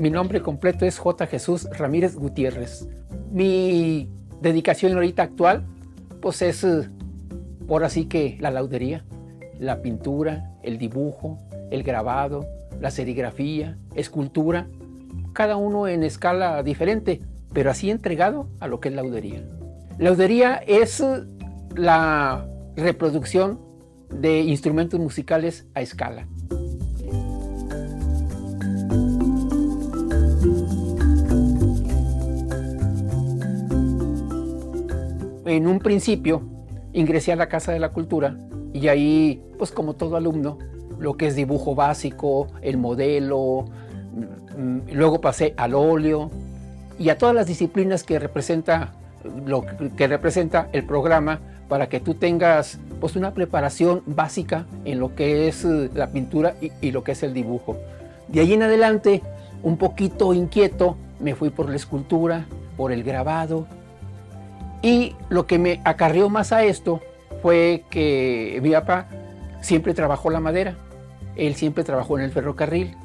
Mi nombre completo es J. Jesús Ramírez Gutiérrez. Mi dedicación ahorita actual, pues es, por así que, la laudería, la pintura, el dibujo, el grabado, la serigrafía, escultura, cada uno en escala diferente, pero así entregado a lo que es laudería. Laudería es la reproducción de instrumentos musicales a escala. En un principio ingresé a la Casa de la Cultura y ahí, pues como todo alumno, lo que es dibujo básico, el modelo, luego pasé al óleo y a todas las disciplinas que representa el programa para que tú tengas pues una preparación básica en lo que es la pintura y lo que es el dibujo. De ahí en adelante, un poquito inquieto, me fui por la escultura, por el grabado. Y lo que me acarrió más a esto fue que mi papá siempre trabajó la madera, él siempre trabajó en el ferrocarril,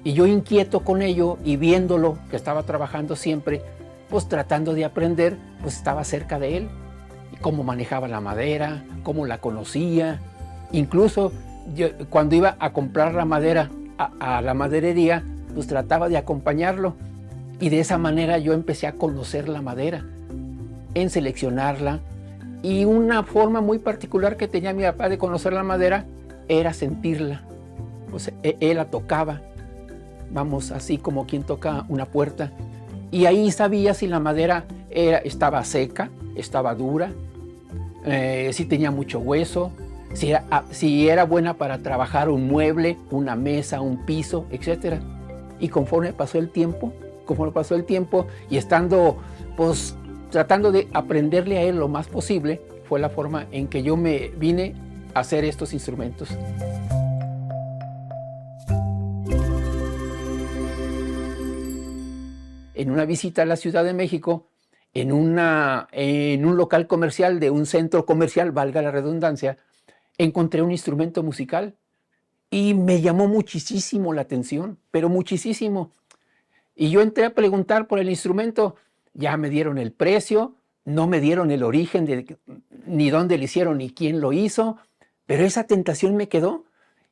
y yo inquieto con ello y viéndolo que estaba trabajando siempre, pues tratando de aprender, pues estaba cerca de él, y cómo manejaba la madera, cómo la conocía. Incluso yo, cuando iba a comprar la madera a la maderería, pues trataba de acompañarlo, y de esa manera yo empecé a conocer la madera, en seleccionarla, y una forma muy particular que tenía mi papá de conocer la madera era sentirla. Pues él la tocaba, vamos, así como quien toca una puerta, y ahí sabía si la madera estaba seca, estaba dura, si tenía mucho hueso, si era buena para trabajar un mueble, una mesa, un piso, etc. Y conforme pasó el tiempo y estando pues tratando de aprenderle a él lo más posible, fue la forma en que yo me vine a hacer estos instrumentos. En una visita a la Ciudad de México, en un local comercial de un centro comercial, valga la redundancia, encontré un instrumento musical y me llamó muchísimo la atención, pero muchísimo. Y yo entré a preguntar por el instrumento. Ya me dieron el precio, no me dieron el origen, ni dónde lo hicieron, ni quién lo hizo, pero esa tentación me quedó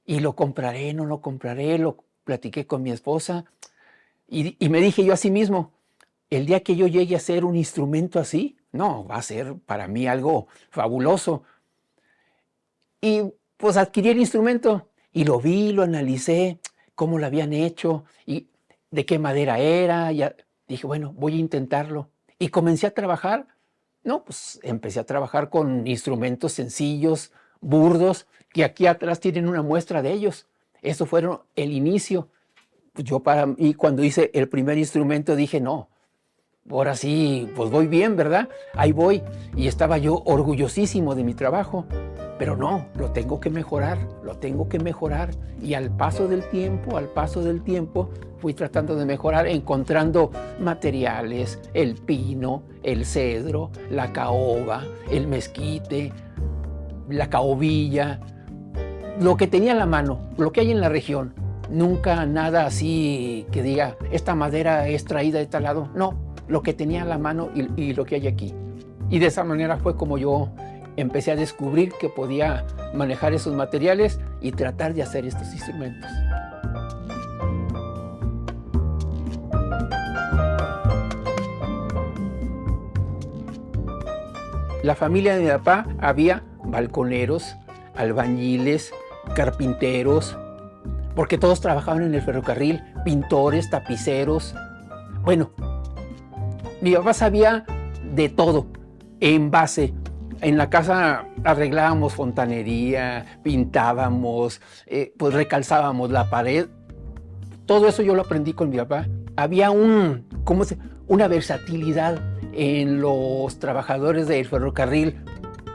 y lo compraré, no lo compraré, lo platiqué con mi esposa y me dije yo a sí mismo, el día que yo llegue a hacer un instrumento así, no, va a ser para mí algo fabuloso. Y pues adquirí el instrumento y lo vi, lo analicé, cómo lo habían hecho y de qué madera era. Ya dije, bueno, voy a intentarlo. Y comencé a trabajar. No, pues empecé a trabajar con instrumentos sencillos, burdos, que aquí atrás tienen una muestra de ellos. Eso fueron el inicio. Y cuando hice el primer instrumento dije, no, ahora sí, pues voy bien, ¿verdad? Ahí voy. Y estaba yo orgullosísimo de mi trabajo. Pero no, lo tengo que mejorar. Y al paso del tiempo, fui tratando de mejorar, encontrando materiales, el pino, el cedro, la caoba, el mezquite, la caobilla, lo que tenía a la mano, lo que hay en la región. Nunca nada así que diga, esta madera es traída de tal lado. No, lo que tenía a la mano y lo que hay aquí. Y de esa manera fue como yo empecé a descubrir que podía manejar esos materiales y tratar de hacer estos instrumentos. La familia de mi papá había balconeros, albañiles, carpinteros, porque todos trabajaban en el ferrocarril, pintores, tapiceros. Bueno, mi papá sabía de todo, envase. En la casa arreglábamos fontanería, pintábamos, pues recalzábamos la pared. Todo eso yo lo aprendí con mi papá. Había una versatilidad en los trabajadores del ferrocarril.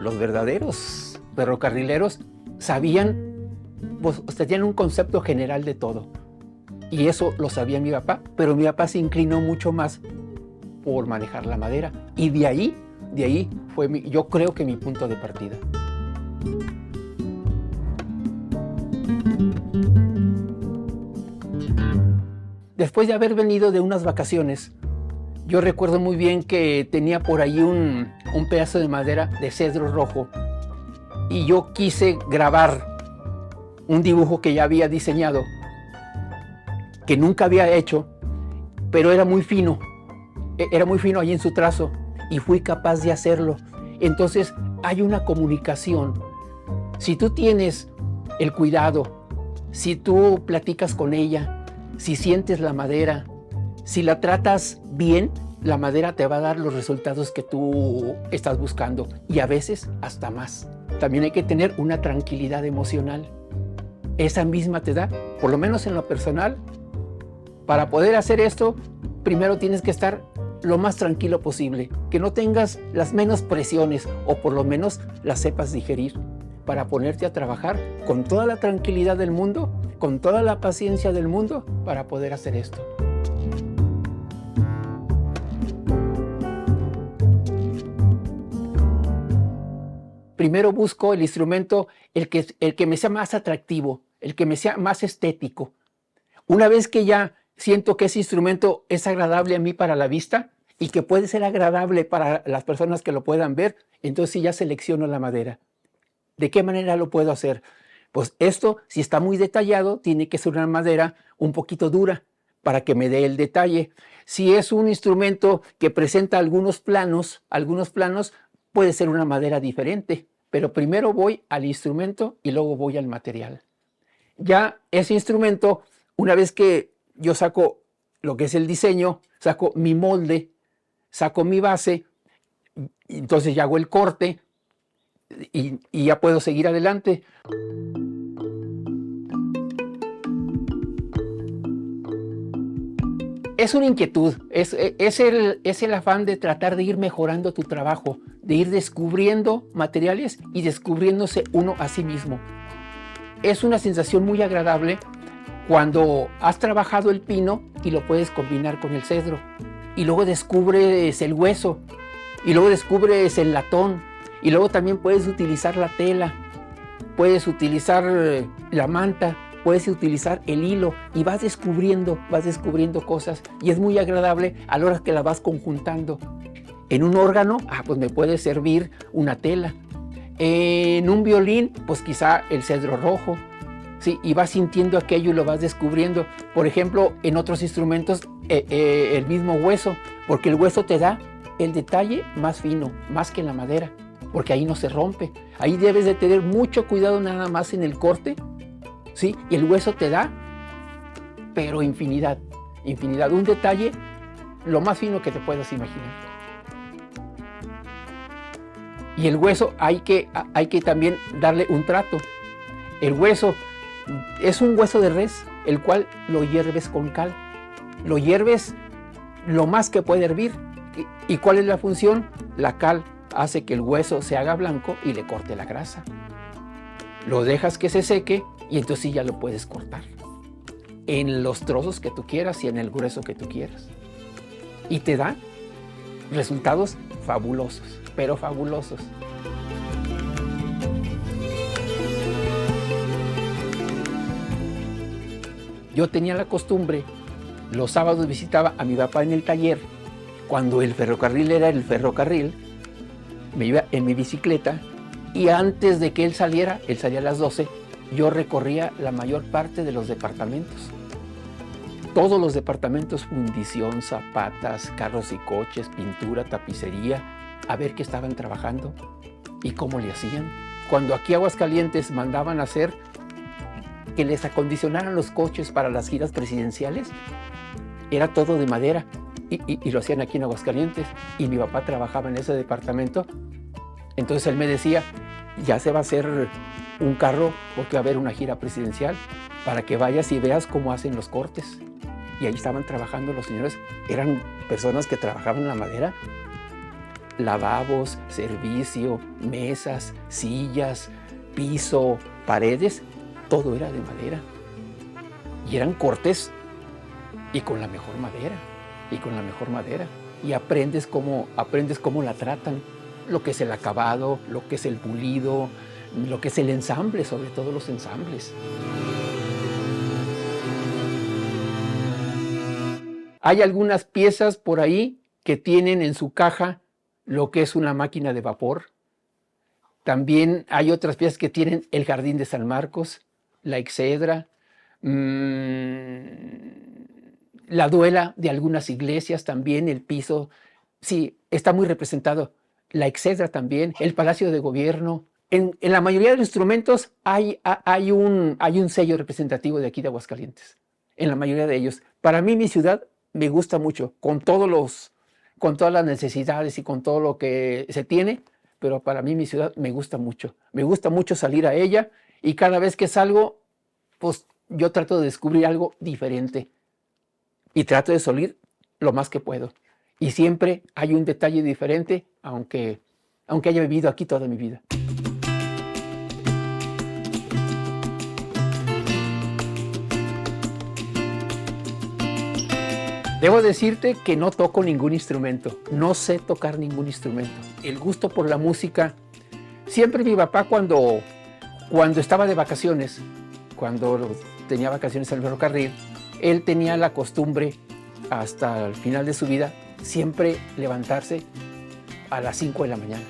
Los verdaderos ferrocarrileros sabían, pues tenían un concepto general de todo. Y eso lo sabía mi papá, pero mi papá se inclinó mucho más por manejar la madera. Y de ahí fue yo creo que mi punto de partida. Después de haber venido de unas vacaciones, yo recuerdo muy bien que tenía por ahí un pedazo de madera de cedro rojo y yo quise grabar un dibujo que ya había diseñado, que nunca había hecho, pero era muy fino ahí en su trazo y fui capaz de hacerlo. Entonces hay una comunicación. Si tú tienes el cuidado, si tú platicas con ella, si sientes la madera, si la tratas bien, la madera te va a dar los resultados que tú estás buscando y a veces hasta más. También hay que tener una tranquilidad emocional. Esa misma te da, por lo menos en lo personal, para poder hacer esto, primero tienes que estar lo más tranquilo posible, que no tengas las menos presiones o por lo menos las sepas digerir para ponerte a trabajar con toda la tranquilidad del mundo, con toda la paciencia del mundo para poder hacer esto. Primero busco el instrumento, el que me sea más atractivo, el que me sea más estético. Una vez que ya siento que ese instrumento es agradable a mí para la vista y que puede ser agradable para las personas que lo puedan ver, entonces sí ya selecciono la madera. ¿De qué manera lo puedo hacer? Pues esto, si está muy detallado, tiene que ser una madera un poquito dura para que me dé el detalle. Si es un instrumento que presenta algunos planos, puede ser una madera diferente, pero primero voy al instrumento y luego voy al material. Ya ese instrumento, una vez que yo saco lo que es el diseño, saco mi molde, saco mi base, entonces ya hago el corte y ya puedo seguir adelante. Es una inquietud, es el afán de tratar de ir mejorando tu trabajo, de ir descubriendo materiales y descubriéndose uno a sí mismo. Es una sensación muy agradable cuando has trabajado el pino y lo puedes combinar con el cedro. Y luego descubres el hueso, y luego descubres el latón, y luego también puedes utilizar la tela, puedes utilizar la manta, puedes utilizar el hilo y vas descubriendo cosas y es muy agradable a la hora que la vas conjuntando. En un órgano, pues me puede servir una tela. En un violín, pues quizá el cedro rojo, ¿sí? Y vas sintiendo aquello y lo vas descubriendo. Por ejemplo, en otros instrumentos, el mismo hueso, porque el hueso te da el detalle más fino, más que en la madera, porque ahí no se rompe. Ahí debes de tener mucho cuidado nada más en el corte, ¿sí? Y el hueso te da, pero infinidad, un detalle lo más fino que te puedas imaginar. Y el hueso hay que también darle un trato. El hueso es un hueso de res, el cual lo hierves con cal. Lo hierves lo más que puede hervir. ¿Y cuál es la función? La cal hace que el hueso se haga blanco y le corte la grasa. Lo dejas que se seque y entonces sí ya lo puedes cortar en los trozos que tú quieras y en el grueso que tú quieras. Y te da resultados fabulosos, pero fabulosos. Yo tenía la costumbre, los sábados visitaba a mi papá en el taller. Cuando el ferrocarril era el ferrocarril, me iba en mi bicicleta y antes de que él salía a las 12, yo recorría la mayor parte de los departamentos. Todos los departamentos, fundición, zapatas, carros y coches, pintura, tapicería, a ver qué estaban trabajando y cómo le hacían. Cuando aquí a Aguascalientes mandaban a hacer que les acondicionaran los coches para las giras presidenciales, era todo de madera y lo hacían aquí en Aguascalientes y mi papá trabajaba en ese departamento. Entonces él me decía, ya se va a hacer un carro porque va a haber una gira presidencial para que vayas y veas cómo hacen los cortes. Y ahí estaban trabajando los señores, eran personas que trabajaban la madera, lavabos, servicio, mesas, sillas, piso, paredes, todo era de madera. Y eran cortes y con la mejor madera. Y aprendes cómo la tratan, lo que es el acabado, lo que es el pulido, lo que es el ensamble, sobre todo los ensambles. Hay algunas piezas por ahí que tienen en su caja lo que es una máquina de vapor. También hay otras piezas que tienen el Jardín de San Marcos, la Excedra, la duela de algunas iglesias también, el piso, sí, está muy representado. La Excedra también, el Palacio de Gobierno. En la mayoría de los instrumentos hay un sello representativo de aquí de Aguascalientes, en la mayoría de ellos. Para mí mi ciudad me gusta mucho, con todas las necesidades y con todo lo que se tiene, pero para mí mi ciudad me gusta mucho. Me gusta mucho salir a ella y cada vez que salgo, pues yo trato de descubrir algo diferente y trato de salir lo más que puedo. Y siempre hay un detalle diferente, aunque haya vivido aquí toda mi vida. Debo decirte que no toco ningún instrumento, no sé tocar ningún instrumento. El gusto por la música, siempre mi papá cuando estaba de vacaciones, cuando tenía vacaciones en el ferrocarril, él tenía la costumbre, hasta el final de su vida, siempre levantarse a las 5 de la mañana.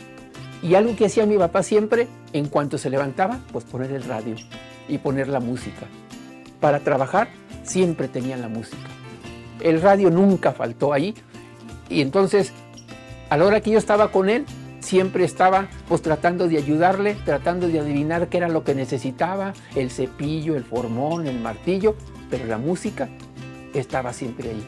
Y algo que hacía mi papá siempre, en cuanto se levantaba, pues poner el radio y poner la música. Para trabajar, siempre tenían la música. El radio nunca faltó ahí. Y entonces, a la hora que yo estaba con él, siempre estaba pues tratando de ayudarle, tratando de adivinar qué era lo que necesitaba, el cepillo, el formón, el martillo, pero la música estaba siempre ahí.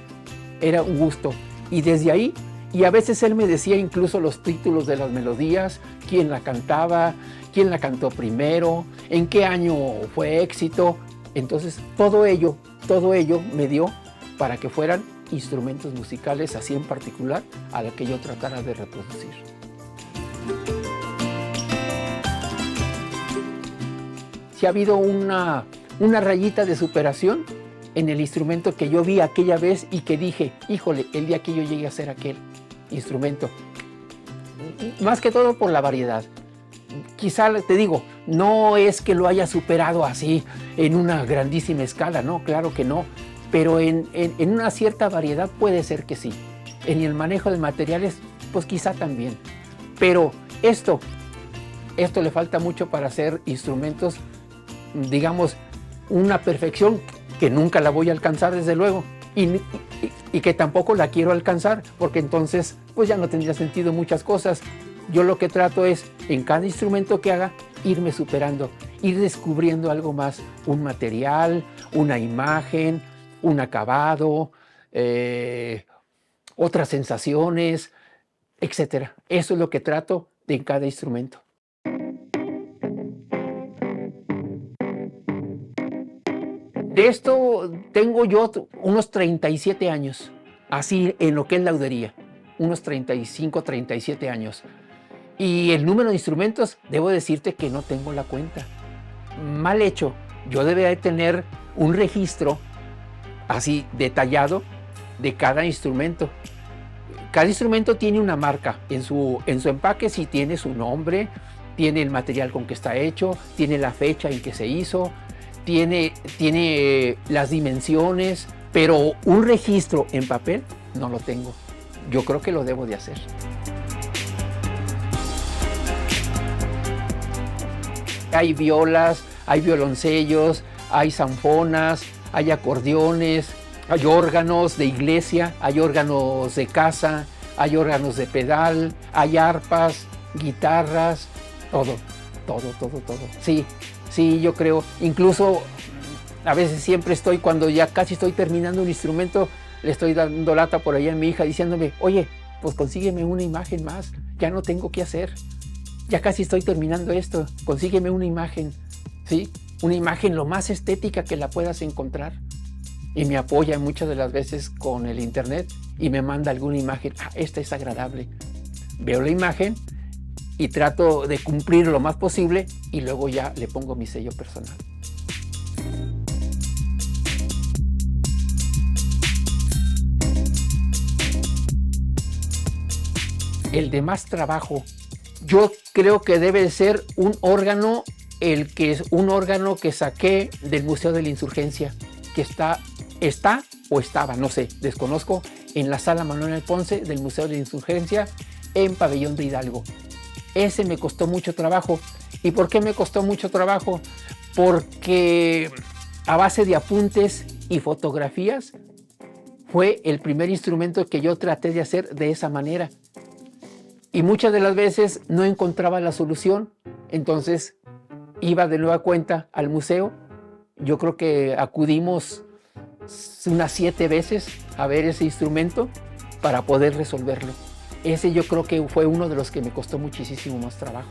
Era un gusto. Y desde ahí, y a veces él me decía incluso los títulos de las melodías, quién la cantaba, quién la cantó primero, en qué año fue éxito. Entonces todo ello me dio para que fueran instrumentos musicales así en particular a la que yo tratara de reproducir. Si ha habido una rayita de superación en el instrumento que yo vi aquella vez y que dije, híjole, el día que yo llegue a hacer aquel instrumento. Más que todo por la variedad. Quizá, te digo, no es que lo haya superado así en una grandísima escala, no, claro que no. Pero en una cierta variedad puede ser que sí. En el manejo de materiales, pues quizá también. Pero esto le falta mucho para hacer instrumentos, digamos, una perfección que nunca la voy a alcanzar, desde luego. Y que tampoco la quiero alcanzar, porque entonces pues ya no tendría sentido muchas cosas. Yo lo que trato es, en cada instrumento que haga, irme superando, ir descubriendo algo más, un material, una imagen, un acabado, otras sensaciones, etc. Eso es lo que trato de en cada instrumento. De esto tengo yo unos 37 años, así en lo que es laudería, unos 35, 37 años. Y el número de instrumentos, debo decirte que no tengo la cuenta. Mal hecho, yo debería de tener un registro así detallado de cada instrumento. Cada instrumento tiene una marca en su empaque, sí tiene su nombre, tiene el material con que está hecho, tiene la fecha en que se hizo, tiene las dimensiones, pero un registro en papel no lo tengo. Yo creo que lo debo de hacer. Hay violas, hay violoncellos, hay zanfonas, hay acordeones, hay órganos de iglesia, hay órganos de casa, hay órganos de pedal, hay arpas, guitarras, todo. Sí, yo creo. Incluso a veces siempre estoy, cuando ya casi estoy terminando un instrumento, le estoy dando lata por allá a mi hija diciéndome, oye, pues consígueme una imagen más, ya no tengo qué hacer. Ya casi estoy terminando esto, consígueme una imagen, ¿sí? Una imagen lo más estética que la puedas encontrar. Y me apoya muchas de las veces con el internet y me manda alguna imagen. Esta es agradable. Veo la imagen y trato de cumplir lo más posible y luego ya le pongo mi sello personal. El de más trabajo, yo creo que debe ser un órgano que saqué del Museo de la Insurgencia, que está está o estaba, no sé, desconozco, en la sala Manuel Ponce del Museo de la Insurgencia en Pabellón de Hidalgo. Ese me costó mucho trabajo. ¿Y por qué me costó mucho trabajo? Porque a base de apuntes y fotografías fue el primer instrumento que yo traté de hacer de esa manera. Y muchas de las veces no encontraba la solución, entonces iba de nueva cuenta al museo. Yo creo que acudimos unas 7 veces a ver ese instrumento para poder resolverlo. Ese yo creo que fue uno de los que me costó muchísimo más trabajo.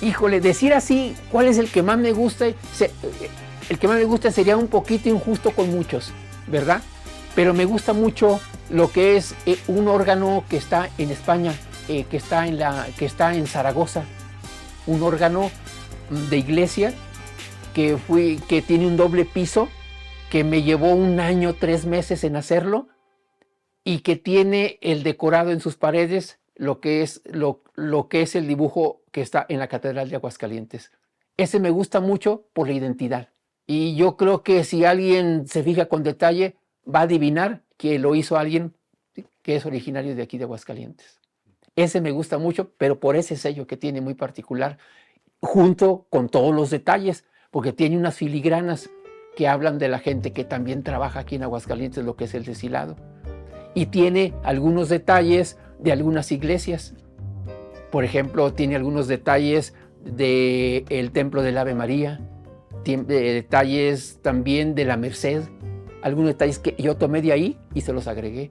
Híjole, decir así, ¿cuál es el que más me gusta? El que más me gusta sería un poquito injusto con muchos, ¿verdad? Pero me gusta mucho lo que es un órgano que está en España, que está en Zaragoza, un órgano de iglesia que tiene un doble piso, que me llevó 1 año, 3 meses en hacerlo, y que tiene el decorado en sus paredes, lo que es el dibujo que está en la Catedral de Aguascalientes. Ese me gusta mucho por la identidad. Y yo creo que si alguien se fija con detalle, va a adivinar que lo hizo alguien que es originario de aquí de Aguascalientes. Ese me gusta mucho, pero por ese sello que tiene muy particular, junto con todos los detalles, porque tiene unas filigranas que hablan de la gente que también trabaja aquí en Aguascalientes, lo que es el deshilado. Y tiene algunos detalles de algunas iglesias. Por ejemplo, tiene algunos detalles del Templo del Ave María, tiene detalles también de la Merced, algunos detalles que yo tomé de ahí y se los agregué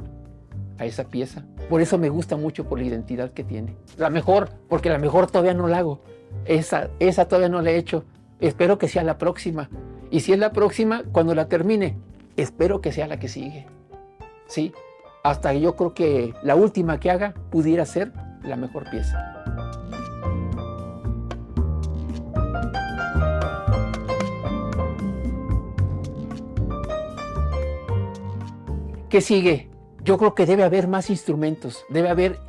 a esa pieza. Por eso me gusta mucho, por la identidad que tiene. La mejor, porque la mejor todavía no la hago. Esa todavía no la he hecho. Espero que sea la próxima. Y si es la próxima, cuando la termine, espero que sea la que sigue. Sí, hasta yo creo que la última que haga pudiera ser la mejor pieza. ¿Qué sigue? Yo creo que debe haber más instrumentos, debe haber,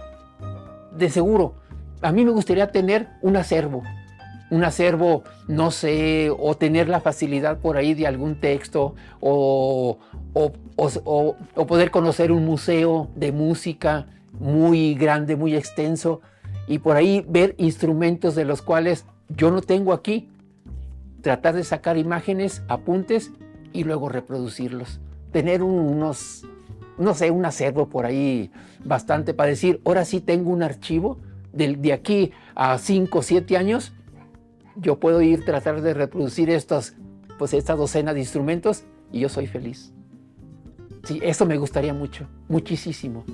de seguro. A mí me gustaría tener un acervo, no sé, o tener la facilidad por ahí de algún texto, o poder conocer un museo de música muy grande, muy extenso, y por ahí ver instrumentos de los cuales yo no tengo aquí, tratar de sacar imágenes, apuntes y luego reproducirlos. Tener unos, no sé, un acervo por ahí bastante para decir, ahora sí tengo un archivo de aquí a 5 o 7 años, yo puedo ir tratar de reproducir esta docena de instrumentos y yo soy feliz. Sí, eso me gustaría mucho, muchísimo.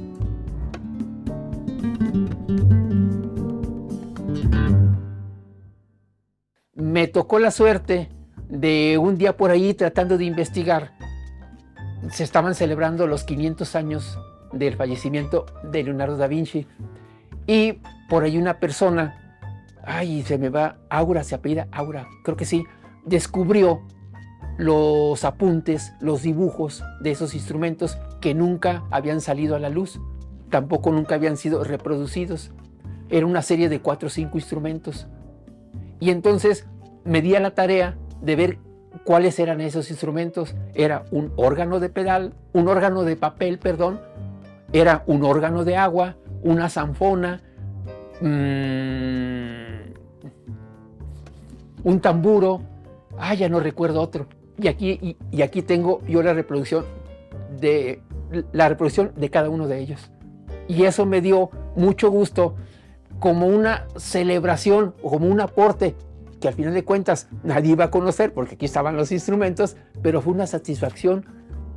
Me tocó la suerte de un día por ahí tratando de investigar. Se estaban celebrando los 500 años del fallecimiento de Leonardo da Vinci y por ahí una persona, se me va, Aura, se apellida Aura, creo que sí, descubrió los apuntes, los dibujos de esos instrumentos que nunca habían salido a la luz, tampoco nunca habían sido reproducidos. Era una serie de 4 o 5 instrumentos. Y entonces me di a la tarea de ver cuáles eran esos instrumentos. Era un órgano de papel, era un órgano de agua, una zanfona, un tamburo, ya no recuerdo otro. Y aquí tengo yo la reproducción de cada uno de ellos. Y eso me dio mucho gusto, como una celebración o como un aporte que al final de cuentas nadie iba a conocer porque aquí estaban los instrumentos, pero fue una satisfacción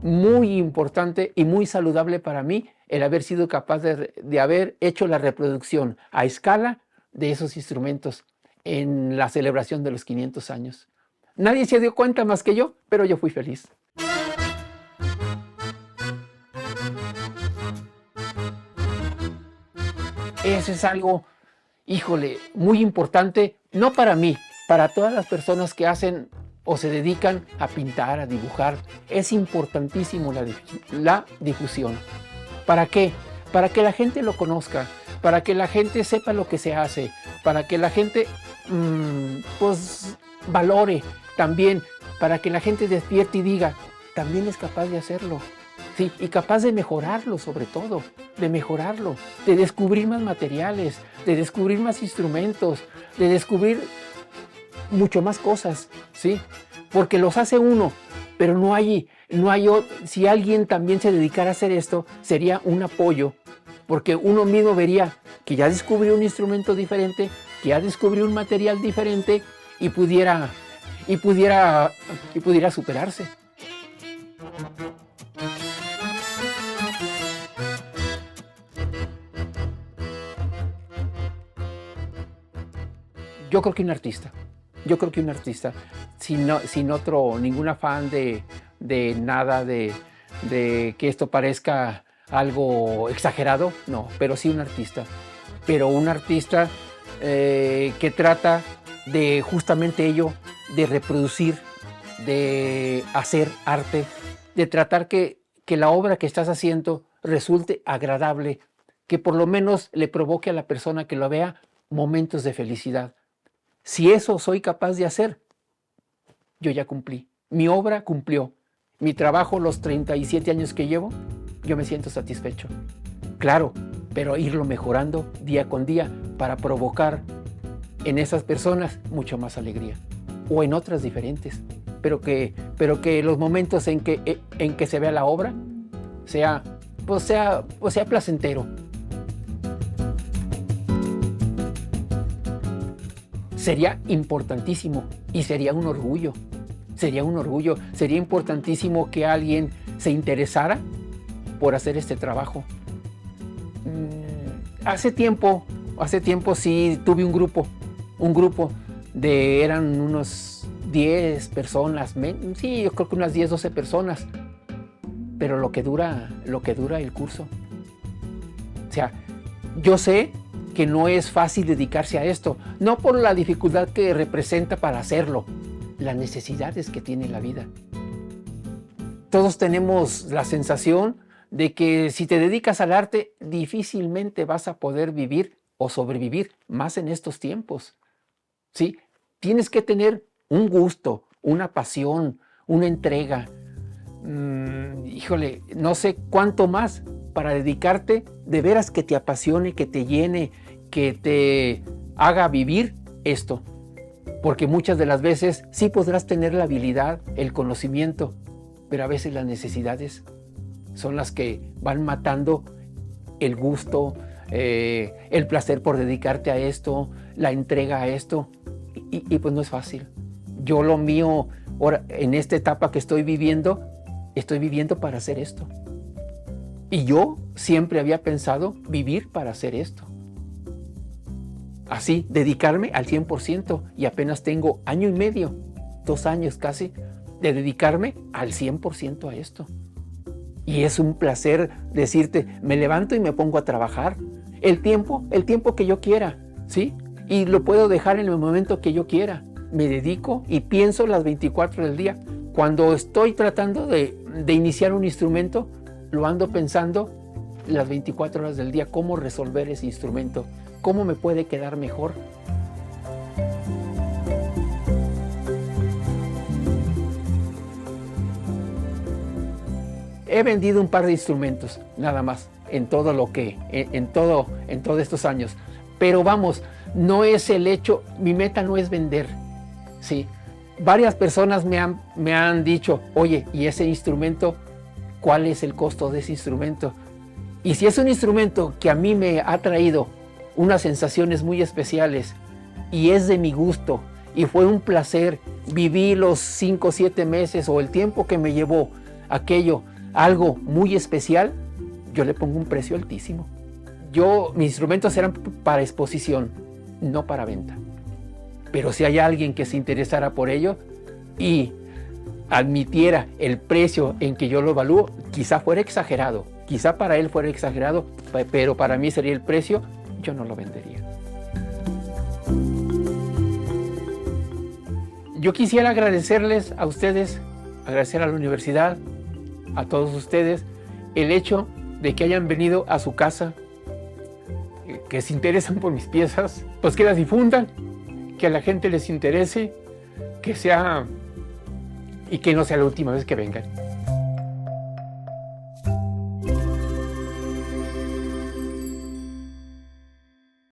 muy importante y muy saludable para mí el haber sido capaz de haber hecho la reproducción a escala de esos instrumentos en la celebración de los 500 años. Nadie se dio cuenta más que yo, pero yo fui feliz. Eso es algo, muy importante, no para mí, para todas las personas que hacen o se dedican a pintar, a dibujar. Es importantísimo la difusión. ¿Para qué? Para que la gente lo conozca, para que la gente sepa lo que se hace, para que la gente valore también, para que la gente despierte y diga, también es capaz de hacerlo. Sí, y capaz de mejorarlo sobre todo, de mejorarlo, de descubrir más materiales, de descubrir más instrumentos, de descubrir mucho más cosas, ¿sí? Porque los hace uno, pero no hay si alguien también se dedicara a hacer esto, sería un apoyo, porque uno mismo vería que ya descubrió un instrumento diferente, que ya descubrió un material diferente y pudiera superarse. Yo creo que un artista. Yo creo que un artista, sin ningún afán de nada, de que esto parezca algo exagerado, no, pero sí un artista. Pero un artista que trata de justamente ello, de reproducir, de hacer arte, de tratar que la obra que estás haciendo resulte agradable, que por lo menos le provoque a la persona que lo vea momentos de felicidad. Si eso soy capaz de hacer, yo ya cumplí. Mi obra cumplió. Mi trabajo, los 37 años que llevo, yo me siento satisfecho. Claro, pero irlo mejorando día con día para provocar en esas personas mucho más alegría. O en otras diferentes. Pero que los momentos en que se vea la obra sea placentero. Sería importantísimo y sería un orgullo. Sería importantísimo que alguien se interesara por hacer este trabajo. Hace tiempo sí tuve un grupo eran unos 10 personas, sí, yo creo que unas 10, 12 personas, pero lo que dura el curso. O sea, yo sé que no es fácil dedicarse a esto, no por la dificultad que representa para hacerlo, las necesidades que tiene la vida. Todos tenemos la sensación de que si te dedicas al arte, difícilmente vas a poder vivir o sobrevivir, más en estos tiempos. ¿Sí? Tienes que tener un gusto, una pasión, una entrega. Híjole, no sé cuánto más para dedicarte de veras que te apasione, que te llene, que te haga vivir esto. Porque muchas de las veces sí podrás tener la habilidad, el conocimiento, pero a veces las necesidades son las que van matando el gusto, el placer por dedicarte a esto, la entrega a esto, y pues no es fácil. Yo lo mío, ahora, en esta etapa que estoy viviendo para hacer esto. Y yo siempre había pensado vivir para hacer esto. Así, dedicarme al 100%, y apenas tengo año y medio, 2 años casi, de dedicarme al 100% a esto. Y es un placer decirte, me levanto y me pongo a trabajar el tiempo que yo quiera, ¿sí? Y lo puedo dejar en el momento que yo quiera. Me dedico y pienso las 24 del día. Cuando estoy tratando de iniciar un instrumento, lo ando pensando las 24 horas del día, cómo resolver ese instrumento, cómo me puede quedar mejor. He vendido un par de instrumentos, nada más, en todos estos años. Pero vamos, no es el hecho, mi meta no es vender, ¿sí? Varias personas me han dicho, oye, ¿y ese instrumento? ¿Cuál es el costo de ese instrumento? Y si es un instrumento que a mí me ha traído unas sensaciones muy especiales y es de mi gusto y fue un placer, viví los 5 o 7 meses o el tiempo que me llevó aquello, algo muy especial, yo le pongo un precio altísimo. Mis instrumentos eran para exposición, no para venta. Pero si hay alguien que se interesara por ello y admitiera el precio en que yo lo evalúo, quizá fuera exagerado, quizá para él fuera exagerado, pero para mí sería el precio, yo no lo vendería. Yo quisiera agradecerles a ustedes, agradecer a la universidad, a todos ustedes, el hecho de que hayan venido a su casa, que se interesan por mis piezas, pues que las difundan, que a la gente les interese, que sea y que no sea la última vez que vengan.